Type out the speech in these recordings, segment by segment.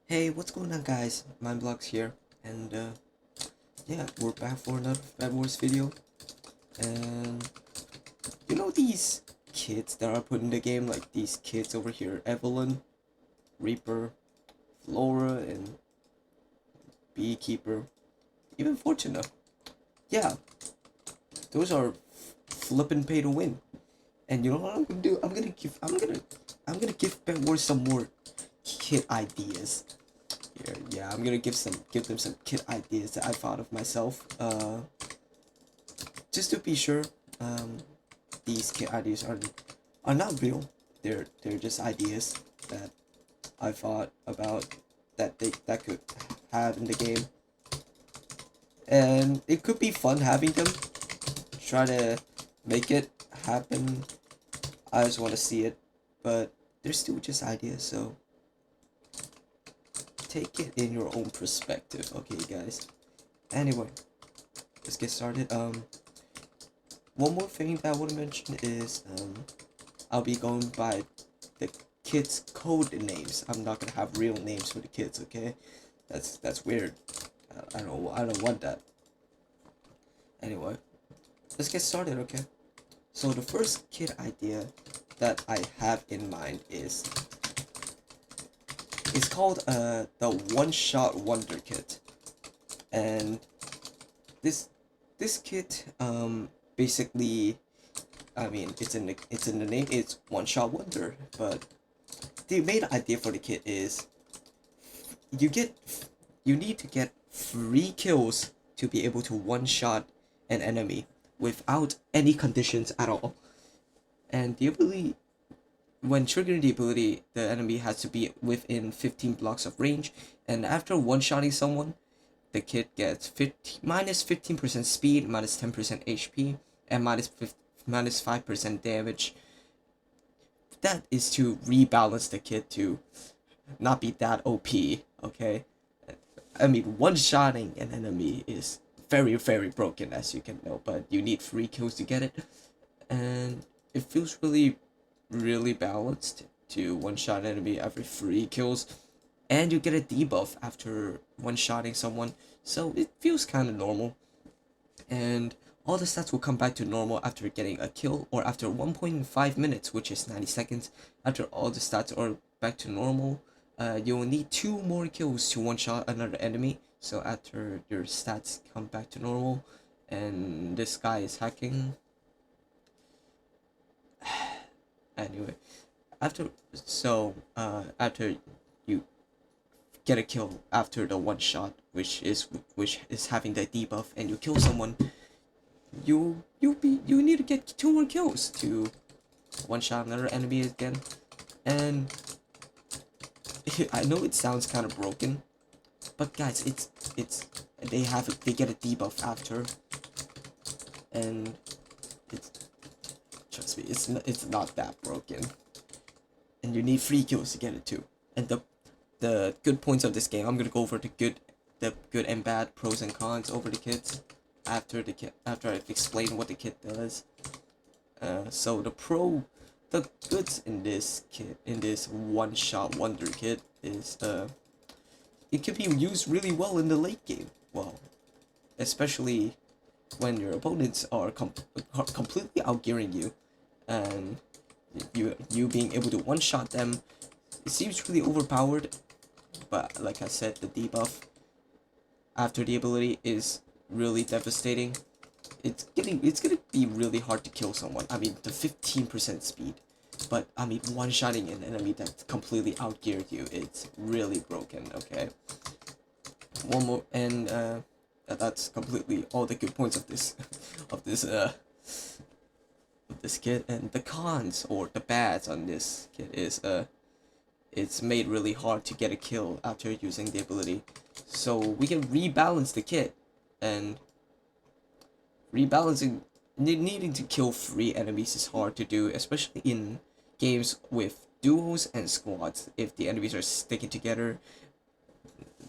Hey, what's going on, guys? Mindblocks here, and yeah, we're back for another Bad Wars video. And these kids that are put in the game, like these kids over here, Evelyn, Reaper, Flora, and Beekeeper, even Fortuna. Yeah, those are flippin' pay to win. And you know what I'm gonna do? I'm gonna give Bad Wars some more kit ideas. Yeah, I'm gonna give them some kit ideas that I thought of myself. Just to be sure, um, these kit ideas are not real. They're just ideas that I thought about that could have in the game, and it could be fun having them. Try to make it happen. I just want to see it, but they're still just ideas, so take it in your own perspective, okay, guys. Anyway, let's get started. One more thing that I want to mention is I'll be going by the kids' code names. I'm not gonna have real names for the kids, okay? That's weird. I don't want that. Anyway, let's get started, okay? So the first kid idea that I have in mind is it's called the one shot wonder kit, and this this kit basically, I mean, it's in the name. It's one shot wonder, but the main idea for the kit is you get you need to get 3 kills to be able to one shot an enemy without any conditions at all. And the ability, when triggering the ability, the enemy has to be within 15 blocks of range, and after one shotting someone, the kit gets 15% speed, minus 10% HP, and minus 5% damage. That is to rebalance the kit to not be that OP, okay? I mean, one-shotting an enemy is very, very broken, as you can know, but you need 3 kills to get it, and it feels really, really balanced to one-shot enemy every 3 kills, and you get a debuff after one-shotting someone, so it feels kind of normal. And all the stats will come back to normal after getting a kill, or after 1.5 minutes, which is 90 seconds. After all the stats are back to normal, you'll need 2 more kills to one-shot another enemy. So after your stats come back to normal, and this guy is hacking. Anyway, after you get a kill after the one shot, which is having the debuff, and you kill someone, you need to get 2 more kills to one shot another enemy again. And I know it sounds kind of broken, but guys, it's they get a debuff after, and it's, trust me, it's not that broken, and you need 3 kills to get it too. And the good points of this game, I'm gonna go over the good and bad, pros and cons over the kits after I've explained what the kit does. So the goods in this kit, in this one shot wonder kit, is it can be used really well in the late game. Well, especially when your opponents are completely outgearing you, and you being able to one shot them. It seems really overpowered, but like I said, the debuff after the ability is really devastating. It's gonna be really hard to kill someone. I mean, the 15% speed, but I mean, one-shotting an enemy that completely outgeared you, it's really broken. Okay, one more, and that's completely all the good points of this of this of this kit. And the cons, or the bads on this kit, is it's made really hard to get a kill after using the ability. So we can rebalance the kit, and rebalancing, needing to kill 3 enemies is hard to do, especially in games with duos and squads. If the enemies are sticking together,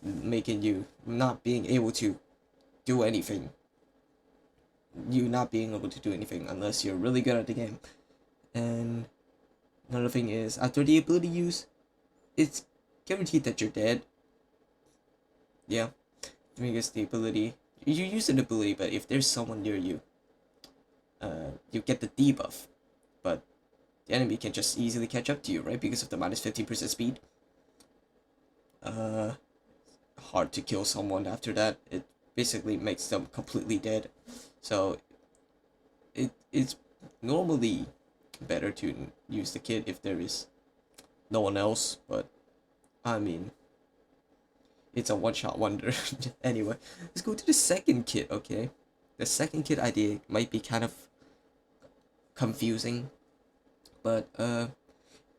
making you not being able to do anything. You not being able to do anything unless you're really good at the game. And another thing is, after the ability use, it's guaranteed that you're dead. Yeah, because the ability, you use an ability, but if there's someone near you, you get the debuff, but the enemy can just easily catch up to you, right? Because of the minus 15% speed. Uh, Hard to kill someone after that. It basically makes them completely dead. So it's normally better to use the kit if there is no one else, but I mean, it's a one-shot wonder. Anyway, let's go to the second kit, okay? The second kit idea might be kind of confusing, but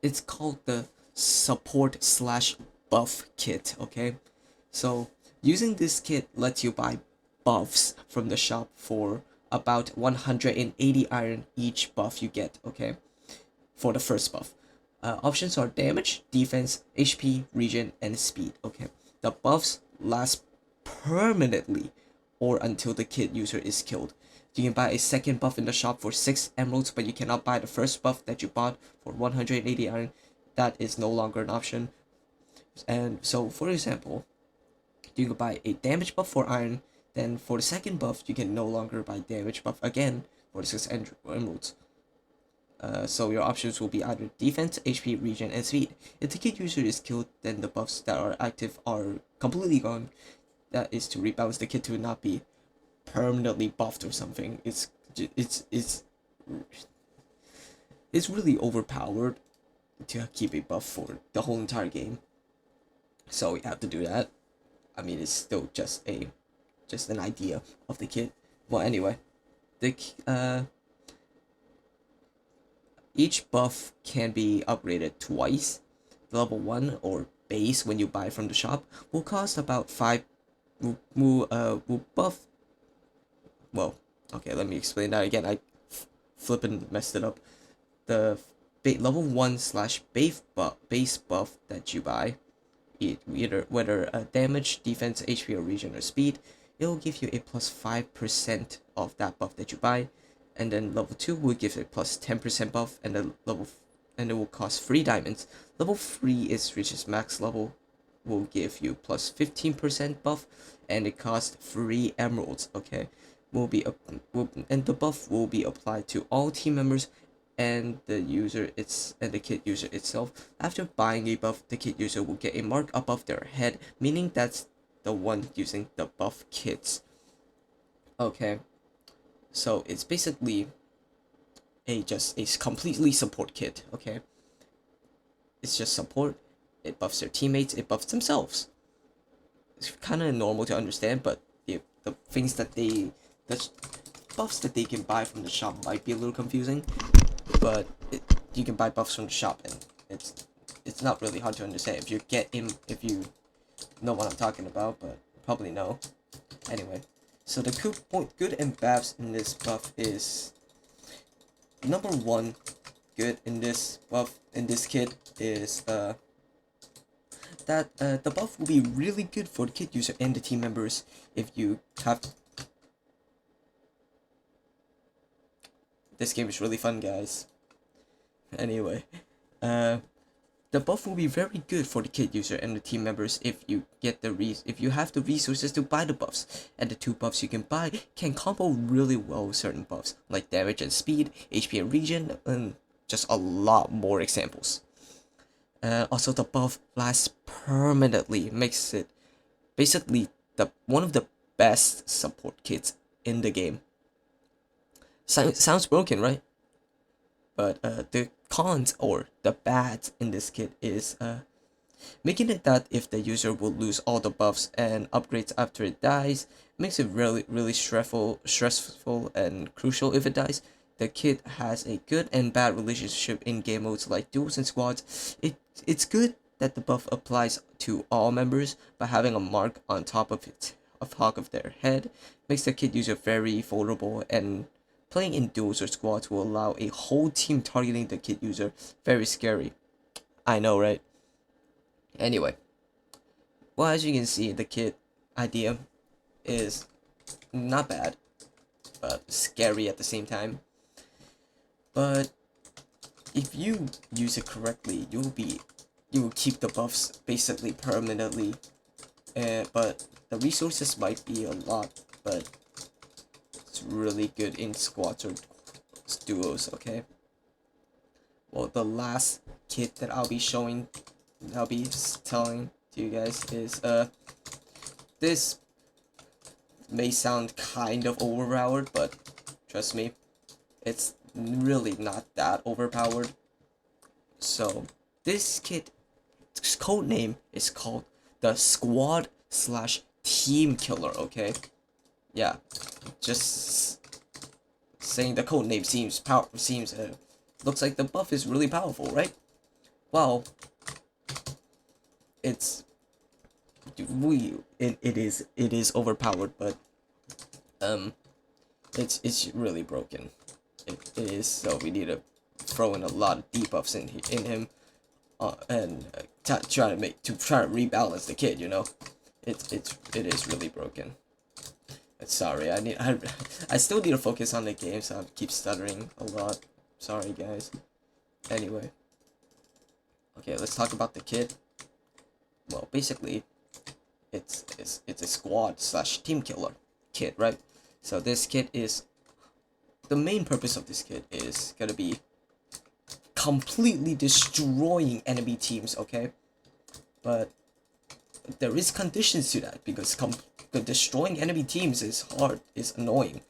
it's called the support slash buff kit, okay? So using this kit lets you buy buffs from the shop for about 180 iron each buff you get, okay? For the first buff. Options are damage, defense, HP, regen, and speed, okay? The buffs last permanently or until the kit user is killed. You can buy a second buff in the shop for 6 emeralds, but you cannot buy the first buff that you bought for 180 iron. That is no longer an option. And so, for example, you can buy a damage buff for iron, then for the second buff, you can no longer buy damage buff again for the 6 emeralds. So your options will be either defense, HP, regen, and speed. If the kit user is killed, then the buffs that are active are completely gone. That is to rebalance the kit to not be permanently buffed or something. It's really overpowered to keep a buff for the whole entire game. So we have to do that. I mean, it's still just an idea of the kit. Well, anyway, the each buff can be upgraded twice. Level 1 or base when you buy from the shop will cost about 5 will buff. Well, okay, let me explain that again. I flippin' messed it up. The level 1 slash base buff that you buy, either whether damage, defense, HP, or regen, or speed, it will give you a plus 5% of that buff that you buy. And then level 2 will give a plus 10% buff, and then and it will cost 3 diamonds. Level 3 is reaches max level, will give you plus 15% buff, and it costs 3 emeralds. Okay, and the buff will be applied to all team members and the kit user itself. After buying a buff, the kit user will get a mark above their head, meaning that's the one using the buff kits. Okay, so it's basically just a completely support kit. Okay, it's just support. It buffs their teammates. It buffs themselves. It's kind of normal to understand, but the things that the buffs that they can buy from the shop might be a little confusing. But you can buy buffs from the shop, and it's not really hard to understand if you know what I'm talking about, but probably know. Anyway, so the good and bads in this buff is, number 1 good in this kit is that the buff will be really good for the kit user and the team members if you have. This game is really fun, guys. Anyway, the buff will be very good for the kit user and the team members if you get if you have the resources to buy the buffs, and the 2 buffs you can buy can combo really well with certain buffs like damage and speed, HP and regen, and just a lot more examples. Also, the buff lasts permanently, makes it basically one of the best support kits in the game. Sounds broken, right? But the cons or the bads in this kit is making it that if the user will lose all the buffs and upgrades after it dies, makes it really stressful and crucial if it dies. The kit has a good and bad relationship in game modes like duels and squads. It's good that the buff applies to all members, but having a mark on top of their head makes the kit user very vulnerable, and playing in duels or squads will allow a whole team targeting the kit user. Very scary. I know, right? Anyway, well, as you can see, the kit idea is not bad, but scary at the same time. But if you use it correctly, you will keep the buffs basically permanently. But the resources might be a lot, but it's really good in squads or duos, okay? Well, the last kit that I'll be telling to you guys is, this may sound kind of overpowered, but trust me, it's really not that overpowered. So, this kit's code name is called the Squad slash Team Killer, okay? Yeah, just saying the code name looks like the buff is really powerful, right? Well, it is overpowered, but it's really broken. It is, so we need to throw in a lot of debuffs in him, and try to rebalance the kid. You know, it is really broken. Sorry, I still need to focus on the game, so I keep stuttering a lot. Sorry, guys. Anyway, okay, let's talk about the kit. Well, basically, it's a squad slash team killer kit, right? So this kit is, the main purpose of this kit is gonna be completely destroying enemy teams, okay? But there is conditions to that, because destroying enemy teams is hard, is annoying,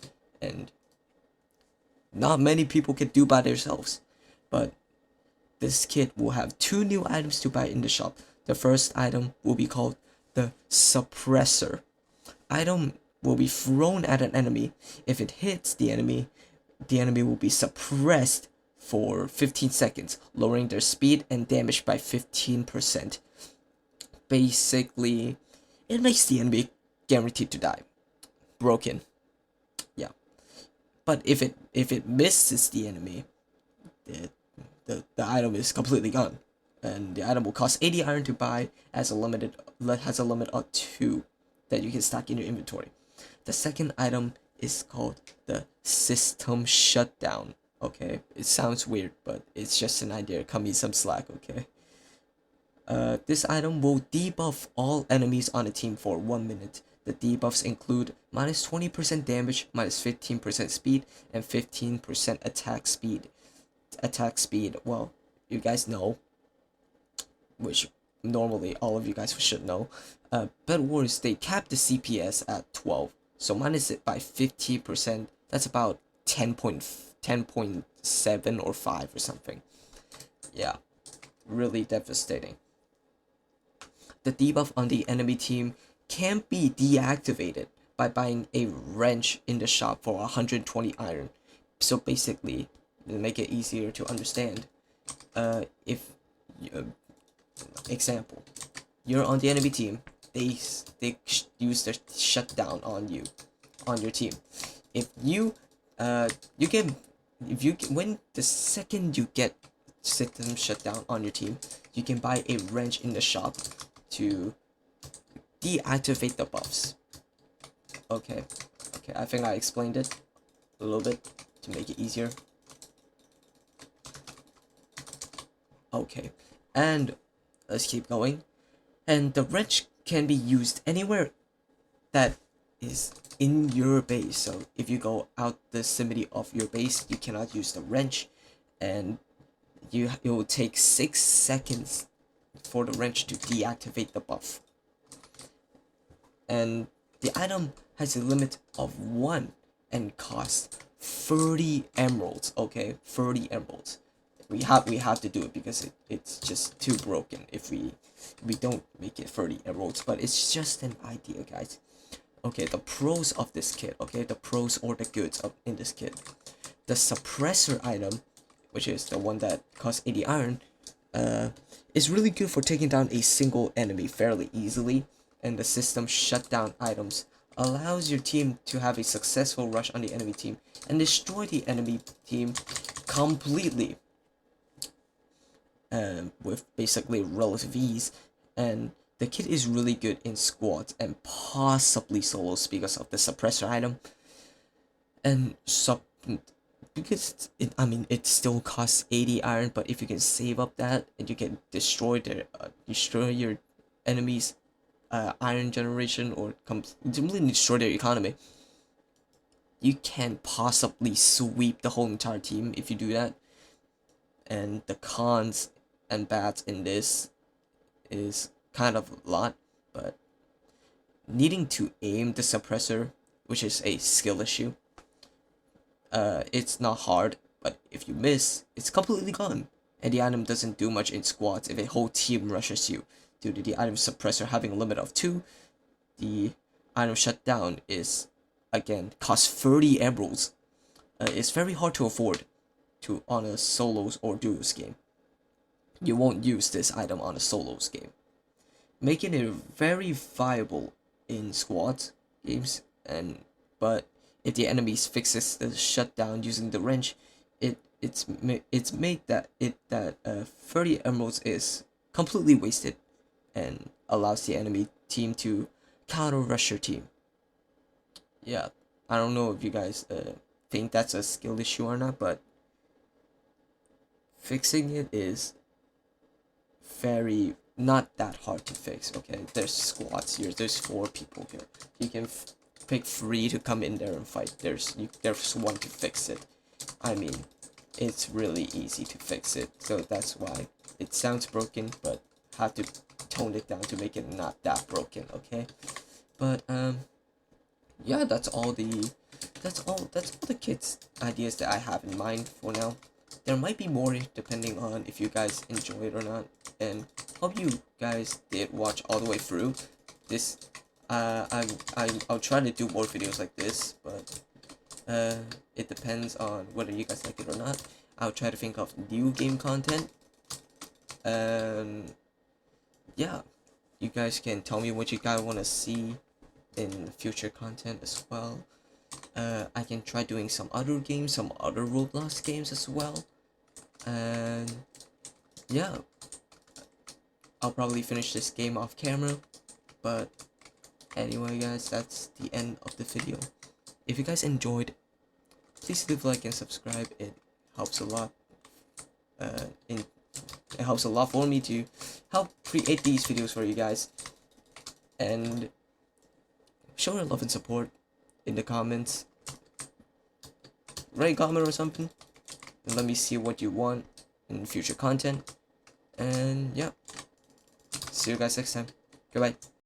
and not many people can do by themselves. But this kit will have 2 new items to buy in the shop. The first item will be called the Suppressor. Item will be thrown at an enemy. If it hits the enemy will be suppressed for 15 seconds, lowering their speed and damage by 15%. Basically, it makes the enemy guaranteed to die. Broken. Yeah. But if it misses the enemy, the item is completely gone. And the item will cost 80 iron to buy, has a limit of 2 that you can stack in your inventory. The second item is called the System Shutdown. Okay, it sounds weird, but it's just an idea. Cut me some slack, okay? This item will debuff all enemies on the team for 1 minute. The debuffs include minus 20% damage, minus 15% speed, and 15% attack speed. Attack speed, well, you guys know, which normally all of you guys should know. Bed Wars, they cap the CPS at 12, so minus it by 50%. That's about 10.7 or 5 or something. Yeah, really devastating. The debuff on the enemy team can be deactivated by buying a wrench in the shop for 120 iron. So basically, to make it easier to understand, if example, you're on the enemy team, they use their shutdown on your team. If when the second you get system shutdown on your team, you can buy a wrench in the shop to deactivate the buffs. Okay, I think I explained it a little bit to make it easier. Okay, and let's keep going. And the wrench can be used anywhere that is in your base. So if you go out the vicinity of your base, you cannot use the wrench, and it will take 6 seconds for the wrench to deactivate the buff. And the item has a limit of 1 and costs 30 emeralds. Okay, 30 emeralds. We have to do it because it's just too broken if we don't make it 30 emeralds. But it's just an idea, guys. Okay, the pros of this kit. Okay, the pros or the goods in this kit. The suppressor item, which is the one that costs 80 iron, is really good for taking down a single enemy fairly easily. And the system shutdown items allows your team to have a successful rush on the enemy team and destroy the enemy team completely, with basically relative ease. And the kit is really good in squads and possibly solos because of the suppressor item. And because it still costs 80 iron, but if you can save up that and you can destroy your enemies iron generation or completely destroy their economy, you can possibly sweep the whole entire team if you do that. And the cons and bads in this is kind of a lot, but needing to aim the suppressor, which is a skill issue, it's not hard, but if you miss, it's completely gone. And the item doesn't do much in squads if a whole team rushes you. Due to the item suppressor having a limit of 2, the item shutdown is, again, costs 30 emeralds. It's very hard to afford on a solos or duos game. You won't use this item on a solos game, making it very viable in squads games. But if the enemy fixes the shutdown using the wrench, it's made that 30 emeralds is completely wasted and allows the enemy team to counter rush your team. Yeah, I don't know if you guys think that's a skill issue or not, but fixing it is very not that hard to fix. Okay, there's squads here. There's 4 people here. You can pick 3 to come in there and fight. There's 1 to fix it. I mean, it's really easy to fix it. So that's why it sounds broken, but have to tone it down to make it not that broken. Okay, but yeah, that's all the kids ideas that I have in mind for now. There might be more depending on if you guys enjoy it or not, and hope you guys did watch all the way through this. I'll try to do more videos like this, but it depends on whether you guys like it or not. I'll try to think of new game content, and yeah, you guys can tell me what you guys want to see in future content as well. I can try doing some other games, some other Roblox games as well. And yeah, I'll probably finish this game off camera. But anyway, guys, that's the end of the video. If you guys enjoyed, please leave a like and subscribe. It helps a lot. It helps a lot for me to help create these videos for you guys. And show your love and support in the comments. Write a comment or something, and let me see what you want in future content. And yeah, see you guys next time. Goodbye.